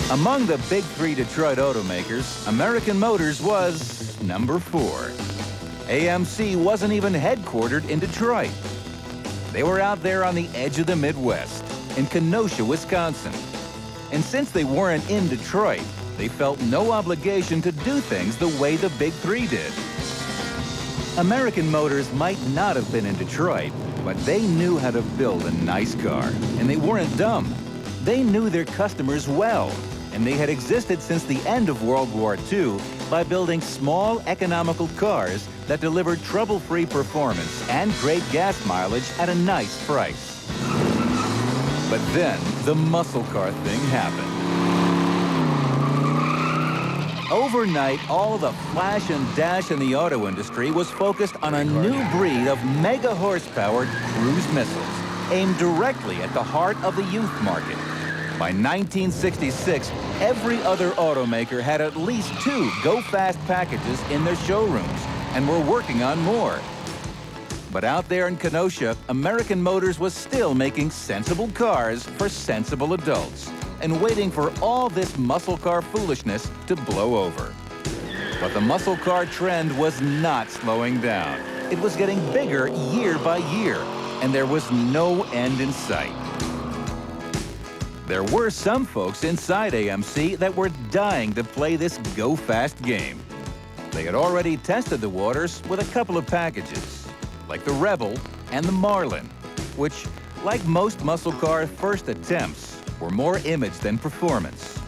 Among the big three Detroit automakers, American Motors was number 4. AMC wasn't even headquartered in Detroit. They were out there on the edge of the Midwest, in Kenosha, Wisconsin. And since they weren't in Detroit, they felt no obligation to do things the way the big three did. American Motors might not have been in Detroit, but they knew how to build a nice car, and they weren't dumb. They knew their customers well, and they had existed since the end of World War II by building small, economical cars that delivered trouble-free performance and great gas mileage at a nice price. But then, the muscle car thing happened. Overnight, all the flash and dash in the auto industry was focused on a new breed of mega-horsepowered cruise missiles aimed directly at the heart of the youth market. By 1966, every other automaker had at least 2 go-fast packages in their showrooms and were working on more. But out there in Kenosha, American Motors was still making sensible cars for sensible adults and waiting for all this muscle car foolishness to blow over. But the muscle car trend was not slowing down. It was getting bigger year by year, and there was no end in sight. There were some folks inside AMC that were dying to play this go-fast game. They had already tested the waters with a couple of packages, like the Rebel and the Marlin, which, like most muscle car first attempts, were more image than performance.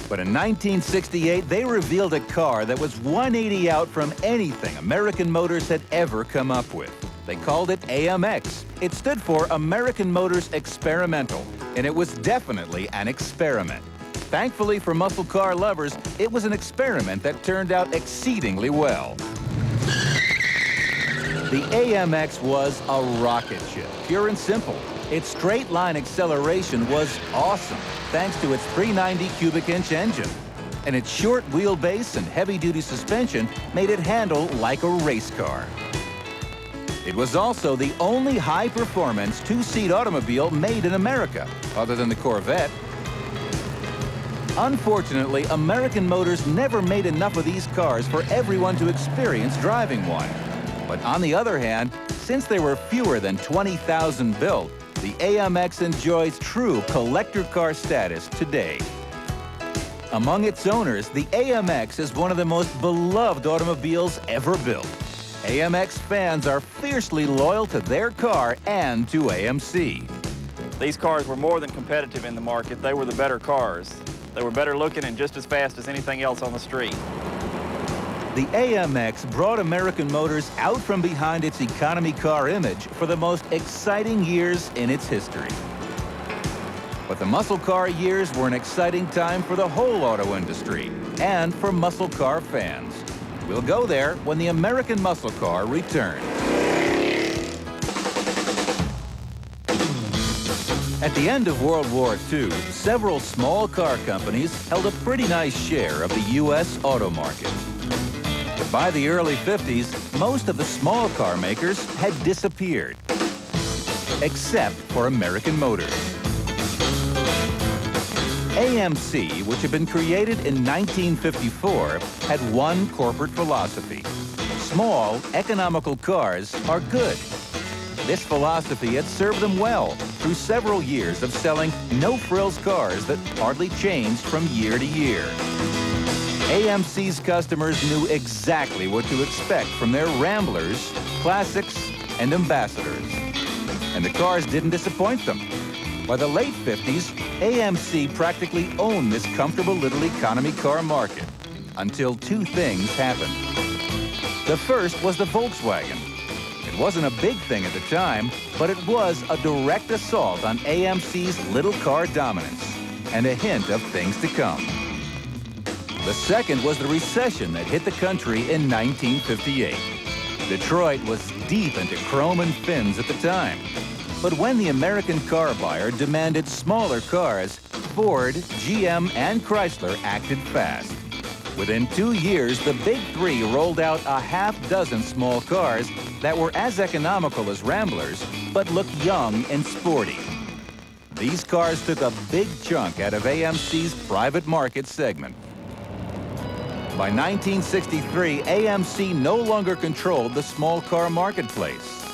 But in 1968, they revealed a car that was 180 out from anything American Motors had ever come up with. They called it AMX. It stood for American Motors Experimental, and it was definitely an experiment. Thankfully for muscle car lovers, it was an experiment that turned out exceedingly well. The AMX was a rocket ship, pure and simple. Its straight-line acceleration was awesome, thanks to its 390 cubic inch engine. And its short wheelbase and heavy-duty suspension made it handle like a race car. It was also the only high-performance 2-seat automobile made in America, other than the Corvette. Unfortunately, American Motors never made enough of these cars for everyone to experience driving one. But on the other hand, since there were fewer than 20,000 built, the AMX enjoys true collector car status today. Among its owners, the AMX is one of the most beloved automobiles ever built. AMX fans are fiercely loyal to their car and to AMC. These cars were more than competitive in the market. They were the better cars. They were better looking and just as fast as anything else on the street. The AMX brought American Motors out from behind its economy car image for the most exciting years in its history. But the muscle car years were an exciting time for the whole auto industry and for muscle car fans. We'll go there when the American muscle car returns. At the end of World War II, several small car companies held a pretty nice share of the U.S. auto market. But by the early 50s, most of the small car makers had disappeared, except for American Motors. AMC, which had been created in 1954, had one corporate philosophy. Small, economical cars are good. This philosophy had served them well through several years of selling no-frills cars that hardly changed from year to year. AMC's customers knew exactly what to expect from their Ramblers, Classics, and Ambassadors. And the cars didn't disappoint them. By the late 50s, AMC practically owned this comfortable little economy car market, until 2 things happened. The first was the Volkswagen. It wasn't a big thing at the time, but it was a direct assault on AMC's little car dominance, and a hint of things to come. The second was the recession that hit the country in 1958. Detroit was deep into chrome and fins at the time. But when the American car buyer demanded smaller cars, Ford, GM, and Chrysler acted fast. Within 2 years, the big three rolled out a half-dozen small cars that were as economical as Ramblers, but looked young and sporty. These cars took a big chunk out of AMC's private market segment. By 1963, AMC no longer controlled the small car marketplace.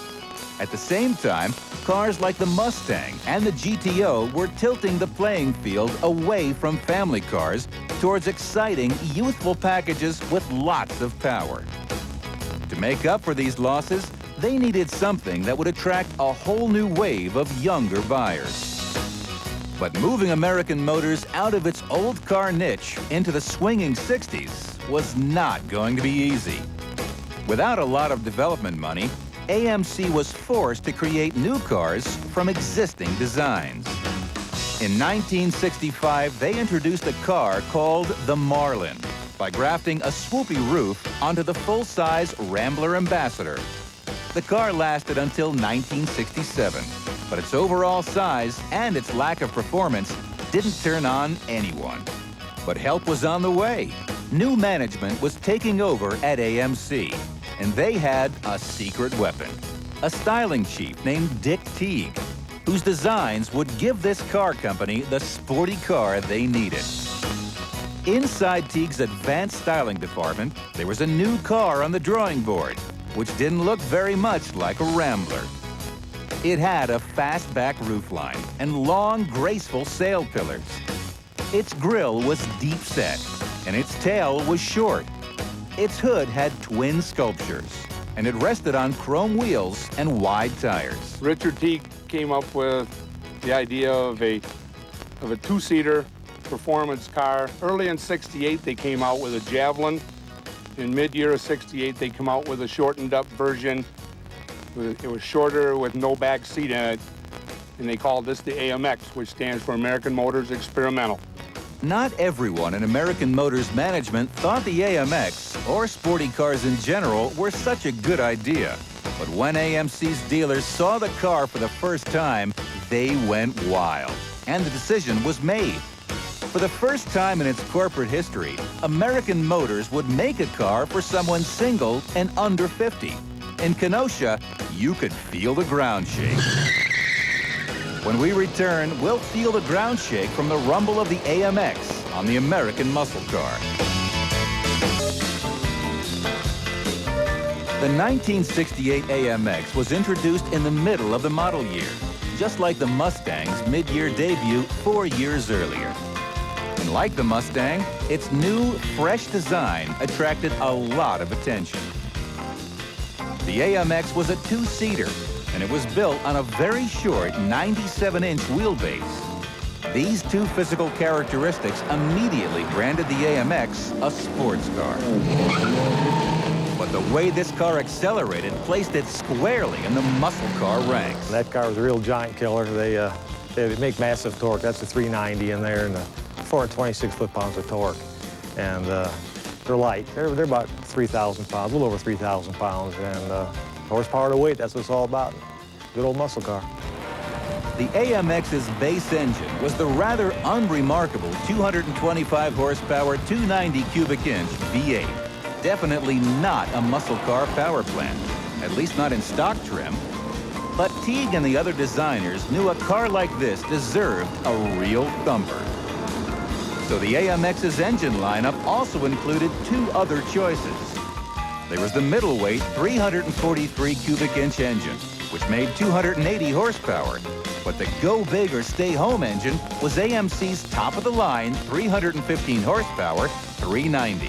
At the same time, cars like the Mustang and the GTO were tilting the playing field away from family cars towards exciting, youthful packages with lots of power. To make up for these losses, they needed something that would attract a whole new wave of younger buyers. But moving American Motors out of its old car niche into the swinging 60s was not going to be easy. Without a lot of development money, AMC was forced to create new cars from existing designs. In 1965, they introduced a car called the Marlin by grafting a swoopy roof onto the full-size Rambler Ambassador. The car lasted until 1967, but its overall size and its lack of performance didn't turn on anyone. But help was on the way. New management was taking over at AMC, and they had a secret weapon, a styling chief named Dick Teague, whose designs would give this car company the sporty car they needed. Inside Teague's advanced styling department, there was a new car on the drawing board, which didn't look very much like a Rambler. It had a fastback roofline and long, graceful sail pillars. Its grille was deep set, and its tail was short. Its hood had twin sculptures, and it rested on chrome wheels and wide tires. Richard Teague came up with the idea of a two-seater performance car. Early in '68, they came out with a Javelin. In mid-year of '68, they come out with a shortened-up version. It was shorter with no back seat in it, and they called this the AMX, which stands for American Motors Experimental. Not everyone in American Motors management thought the AMX, or sporty cars in general, were such a good idea. But when AMC's dealers saw the car for the first time, they went wild, and the decision was made. For the first time in its corporate history, American Motors would make a car for someone single and under 50. In Kenosha, you could feel the ground shake. When we return, we'll feel the ground shake from the rumble of the AMX on the American muscle car. The 1968 AMX was introduced in the middle of the model year, just like the Mustang's mid-year debut 4 years earlier. And like the Mustang, its new, fresh design attracted a lot of attention. The AMX was a two-seater, and it was built on a very short 97-inch wheelbase. These two physical characteristics immediately branded the AMX a sports car. But the way this car accelerated placed it squarely in the muscle car ranks. That car was a real giant killer. They make massive torque. That's a 390 in there, and 426 foot-pounds of torque. And they're light. They're about 3,000 pounds, a little over 3,000 pounds. And horsepower to weight, that's what it's all about. Good old muscle car. The AMX's base engine was the rather unremarkable 225 horsepower, 290 cubic inch V8. Definitely not a muscle car power plant, at least not in stock trim. But Teague and the other designers knew a car like this deserved a real thumper. So the AMX's engine lineup also included two other choices. There was the middleweight 343 cubic inch engine, which made 280 horsepower. But the go big or stay home engine was AMC's top of the line 315 horsepower 390.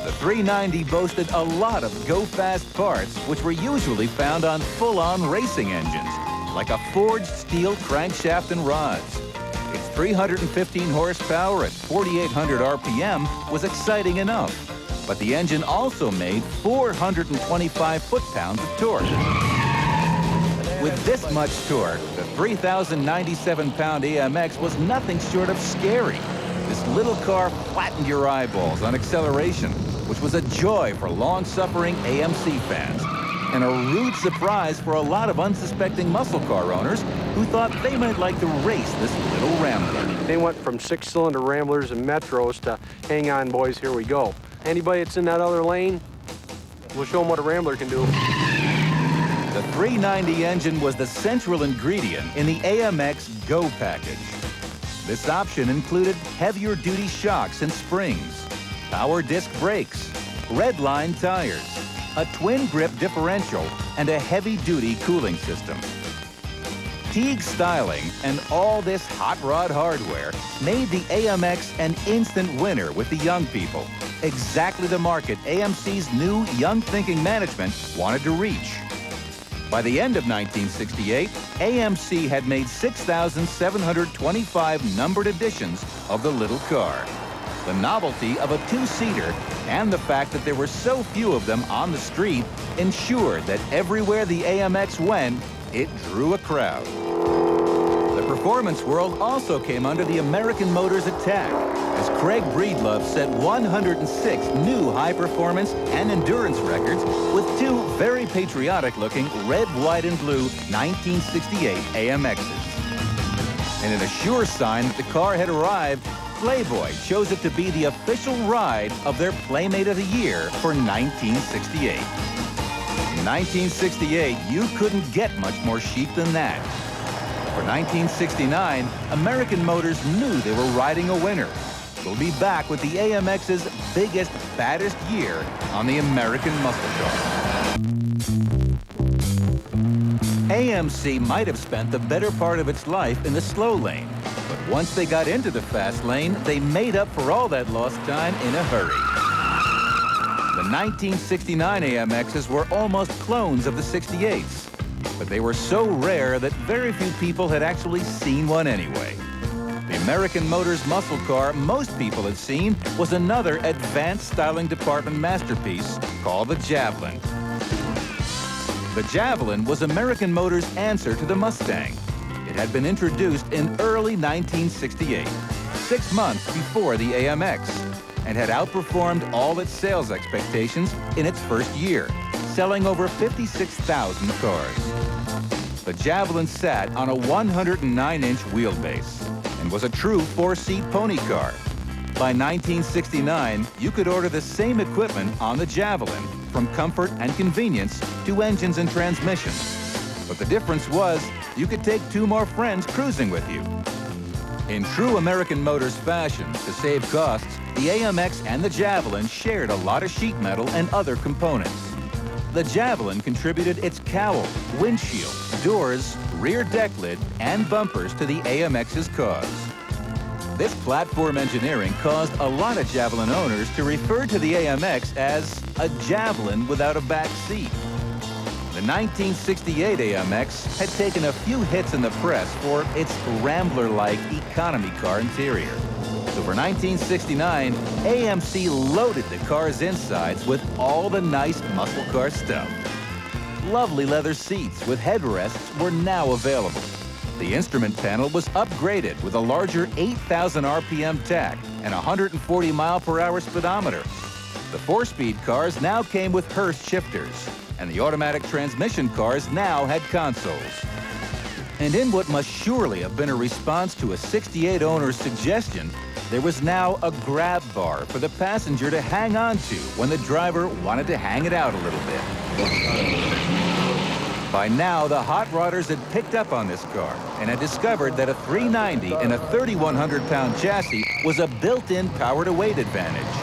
The 390 boasted a lot of go-fast parts, which were usually found on full-on racing engines, like a forged steel crankshaft and rods. Its 315 horsepower at 4,800 RPM was exciting enough, but the engine also made 425 foot-pounds of torque. With this much torque, the 3,097-pound AMX was nothing short of scary. This little car flattened your eyeballs on acceleration, which was a joy for long-suffering AMC fans, and a rude surprise for a lot of unsuspecting muscle car owners who thought they might like to race this little Rambler. They went from six-cylinder Ramblers and Metros to hang on, boys, here we go. Anybody that's in that other lane, we'll show them what a Rambler can do. The 390 engine was the central ingredient in the AMX Go package. This option included heavier-duty shocks and springs, power disc brakes, red-line tires, a twin-grip differential, and a heavy-duty cooling system. Teague styling and all this hot rod hardware made the AMX an instant winner with the young people. Exactly the market AMC's new young thinking management wanted to reach. By the end of 1968, AMC had made 6,725 numbered editions of the little car. The novelty of a two-seater and the fact that there were so few of them on the street ensured that everywhere the AMX went, it drew a crowd. The performance world also came under the American Motors attack, as Craig Breedlove set 106 new high-performance and endurance records with two very patriotic-looking red, white, and blue 1968 AMXs. And in a sure sign that the car had arrived, Playboy chose it to be the official ride of their Playmate of the Year for 1968. In 1968, you couldn't get much more chic than that. For 1969, American Motors knew they were riding a winner. We'll be back with the AMX's biggest, baddest year on the American muscle car. AMC might have spent the better part of its life in the slow lane, but once they got into the fast lane, they made up for all that lost time in a hurry. The 1969 AMXs were almost clones of the 68s, but they were so rare that very few people had actually seen one anyway. The American Motors muscle car most people had seen was another advanced styling department masterpiece called the Javelin. The Javelin was American Motors' answer to the Mustang. It had been introduced in early 1968, 6 months before the AMX, and had outperformed all its sales expectations in its first year, selling over 56,000 cars. The Javelin sat on a 109-inch wheelbase and was a true 4-seat pony car. By 1969, you could order the same equipment on the Javelin, from comfort and convenience to engines and transmission. But the difference was you could take 2 more friends cruising with you. In true American Motors fashion, to save costs, the AMX and the Javelin shared a lot of sheet metal and other components. The Javelin contributed its cowl, windshield, doors, rear deck lid, and bumpers to the AMX's cause. This platform engineering caused a lot of Javelin owners to refer to the AMX as a Javelin without a back seat. The 1968 AMX had taken a few hits in the press for its Rambler-like economy car interior. So for 1969, AMC loaded the car's insides with all the nice muscle car stuff. Lovely leather seats with headrests were now available. The instrument panel was upgraded with a larger 8,000 RPM tach and 140 mile-per-hour speedometer. The 4-speed cars now came with Hurst shifters, and the automatic transmission cars now had consoles. And in what must surely have been a response to a 68 owner's suggestion, there was now a grab bar for the passenger to hang on to when the driver wanted to hang it out a little bit. By now, the hot rodders had picked up on this car and had discovered that a 390 and a 3,100-pound chassis was a built-in power-to-weight advantage.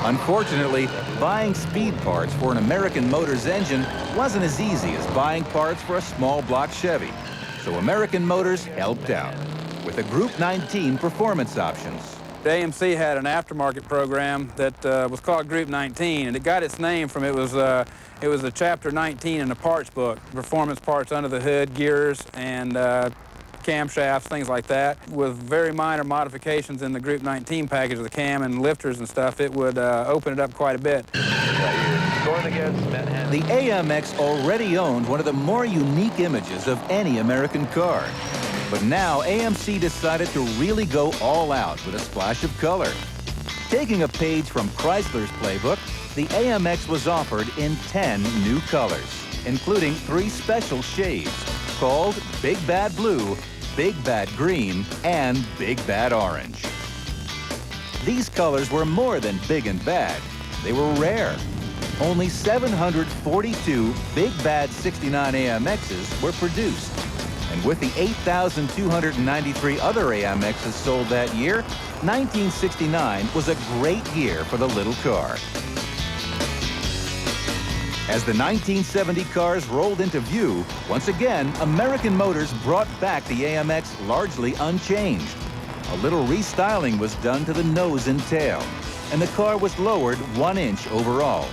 Unfortunately, buying speed parts for an American Motors engine wasn't as easy as buying parts for a small block Chevy. So American Motors helped out with the Group 19 performance options. AMC had an aftermarket program that was called Group 19, and it got its name from it was a Chapter 19 in the parts book, performance parts under the hood, gears, and camshafts, things like that. With very minor modifications in the Group 19 package of the cam and lifters and stuff, it would open it up quite a bit. The AMX already owned one of the more unique images of any American car. But now AMC decided to really go all out with a splash of color. Taking a page from Chrysler's playbook, the AMX was offered in 10 new colors, including 3 special shades called Big Bad Blue, Big Bad Green, and Big Bad Orange. These colors were more than big and bad. They were rare. only 742 Big Bad 69 AMXs were produced. And with the 8,293 other AMXs sold that year, 1969 was a great year for the little car. As the 1970 cars rolled into view, once again, American Motors brought back the AMX largely unchanged. A little restyling was done to the nose and tail, and the car was lowered 1 inch overall.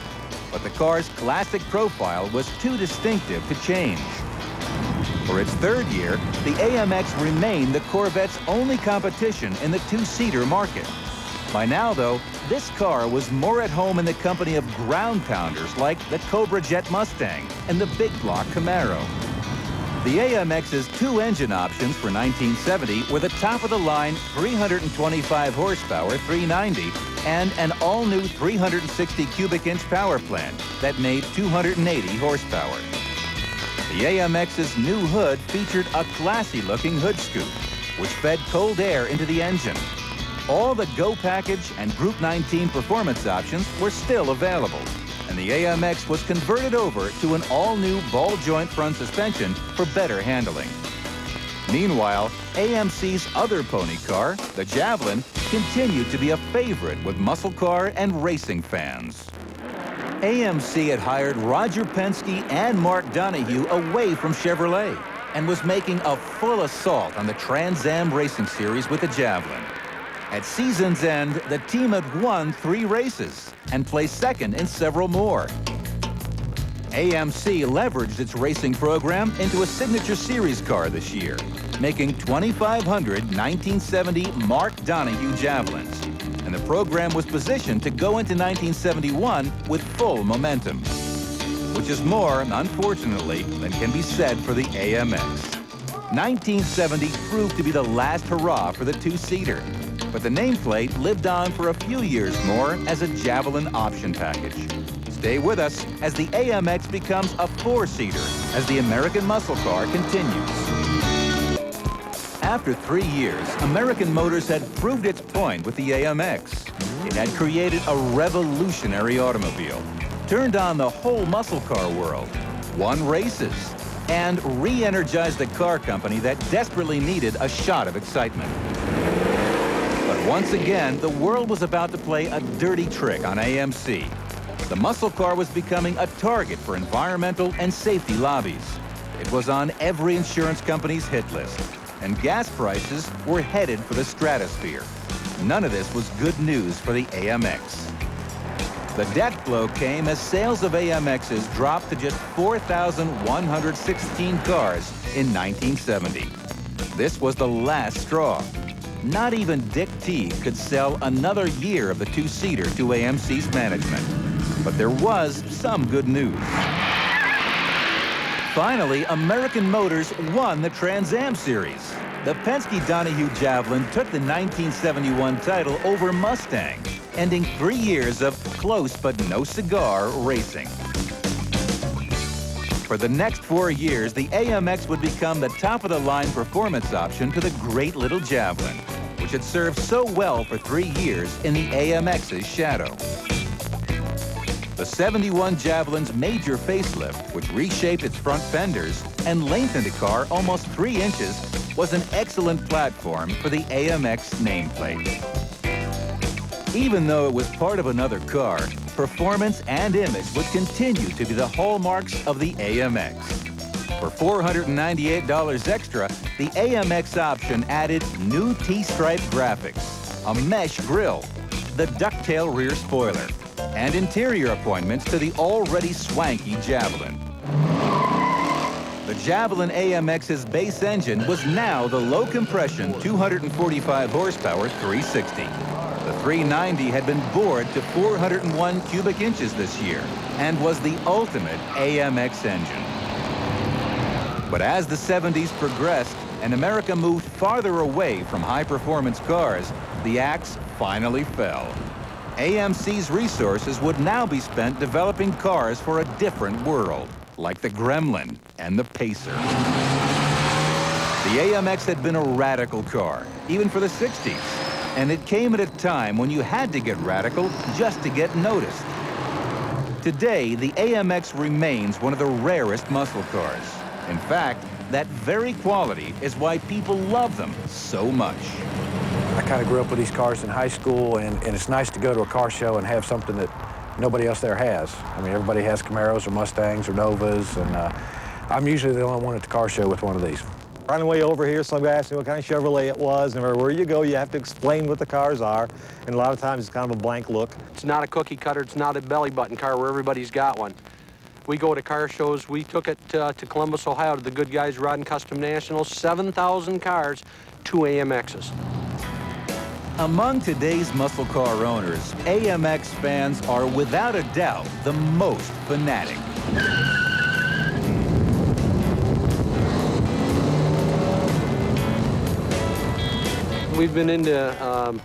But the car's classic profile was too distinctive to change. For its third year, the AMX remained the Corvette's only competition in the two-seater market. By now, though, this car was more at home in the company of ground pounders like the Cobra Jet Mustang and the big block Camaro. The AMX's two engine options for 1970 were the top-of-the-line 325 horsepower 390 and an all-new 360 cubic inch power plant that made 280 horsepower. The AMX's new hood featured a classy-looking hood scoop, which fed cold air into the engine. All the Go package and Group 19 performance options were still available, and the AMX was converted over to an all-new ball-joint front suspension for better handling. Meanwhile, AMC's other pony car, the Javelin, continued to be a favorite with muscle car and racing fans. AMC had hired Roger Penske and Mark Donohue away from Chevrolet and was making a full assault on the Trans Am Racing Series with the Javelin. At season's end, the team had won 3 races and placed second in several more. AMC leveraged its racing program into a signature series car this year, making 2,500 1970 Mark Donohue Javelins. And the program was positioned to go into 1971 with full momentum, which is more, unfortunately, than can be said for the AMX. 1970 proved to be the last hurrah for the two-seater, but the nameplate lived on for a few years more as a Javelin option package. Stay with us as the AMX becomes a 4-seater as the American muscle car continues. After 3 years, American Motors had proved its point with the AMX. It had created a revolutionary automobile, turned on the whole muscle car world, won races, and re-energized a car company that desperately needed a shot of excitement. But once again, the world was about to play a dirty trick on AMC. The muscle car was becoming a target for environmental and safety lobbies. It was on every insurance company's hit list, and gas prices were headed for the stratosphere. None of this was good news for the AMX. The death blow came as sales of AMXs dropped to just 4,116 cars in 1970. This was the last straw. Not even Dick T could sell another year of the two-seater to AMC's management. But there was some good news. Finally, American Motors won the Trans Am Series. The Penske Donohue Javelin took the 1971 title over Mustang, ending 3 years of close but no cigar racing. For the next 4 years, the AMX would become the top-of-the-line performance option to the great little Javelin, which had served so well for 3 years in the AMX's shadow. The 71 Javelin's major facelift, which reshaped its front fenders and lengthened the car almost 3 inches, was an excellent platform for the AMX nameplate. Even though it was part of another car, performance and image would continue to be the hallmarks of the AMX. For $498 extra, the AMX option added new T-stripe graphics, a mesh grille, the ducktail rear spoiler, and interior appointments to the already swanky Javelin. The Javelin AMX's base engine was now the low-compression 245 horsepower 360. The 390 had been bored to 401 cubic inches this year and was the ultimate AMX engine. But as the 70s progressed and America moved farther away from high-performance cars, the axe finally fell. AMC's resources would now be spent developing cars for a different world, like the Gremlin and the Pacer. The AMX had been a radical car, even for the 60s, and it came at a time when you had to get radical just to get noticed. Today, the AMX remains one of the rarest muscle cars. In fact, that very quality is why people love them so much. I kind of grew up with these cars in high school, and it's nice to go to a car show and have something that nobody else there has. I mean, everybody has Camaros or Mustangs or Novas, and I'm usually the only one at the car show with one of these. On the way over here, some guy asked me what kind of Chevrolet it was, and wherever you go, you have to explain what the cars are, and a lot of times it's kind of a blank look. It's not a cookie cutter, it's not a belly button car where everybody's got one. We go to car shows. We took it to Columbus, Ohio, to the good guys, Rod and Custom National, 7,000 cars, 2 AMXs. Among today's muscle car owners, AMX fans are without a doubt the most fanatic. We've been into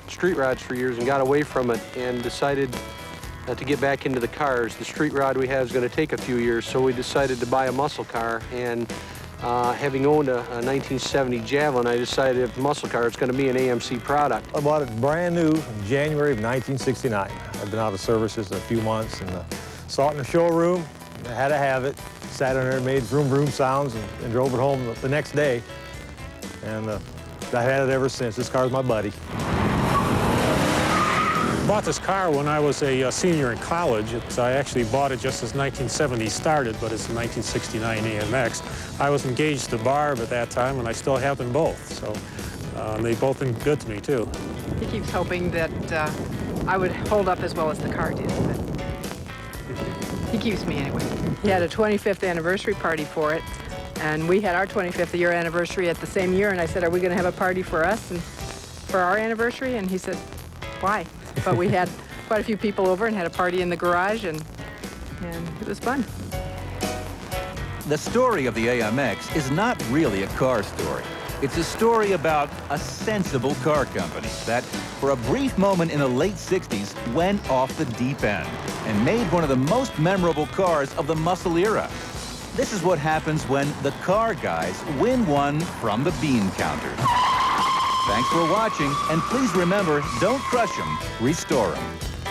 street rods for years and got away from it and decided to get back into the cars. The street rod we have is going to take a few years, so we decided to buy a muscle car. And having owned a 1970 Javelin, I decided if muscle car, it's going to be an AMC product. I bought it brand new in January of 1969. I've been out of service just a few months, and saw it in the showroom. I had to have it. Sat in there and made vroom vroom sounds and drove it home the next day. And I've had it ever since. This car's my buddy. I bought this car when I was a senior in college. I actually bought it just as 1970 started, but it's a 1969 AMX. I was engaged to Barb at that time, and I still have them both. So they've both been good to me, too. He keeps hoping that I would hold up as well as the car did, but he keeps me anyway. He had a 25th anniversary party for it, and we had our 25th year anniversary at the same year, and I said, are we going to have a party for us and for our anniversary? And he said, why? But we had quite a few people over and had a party in the garage, and it was fun. The story of the AMX is not really a car story. It's a story about a sensible car company that, for a brief moment in the late 60s, went off the deep end and made one of the most memorable cars of the muscle era. This is what happens when the car guys win one from the bean counters. Thanks for watching, and please remember, don't crush them, restore them.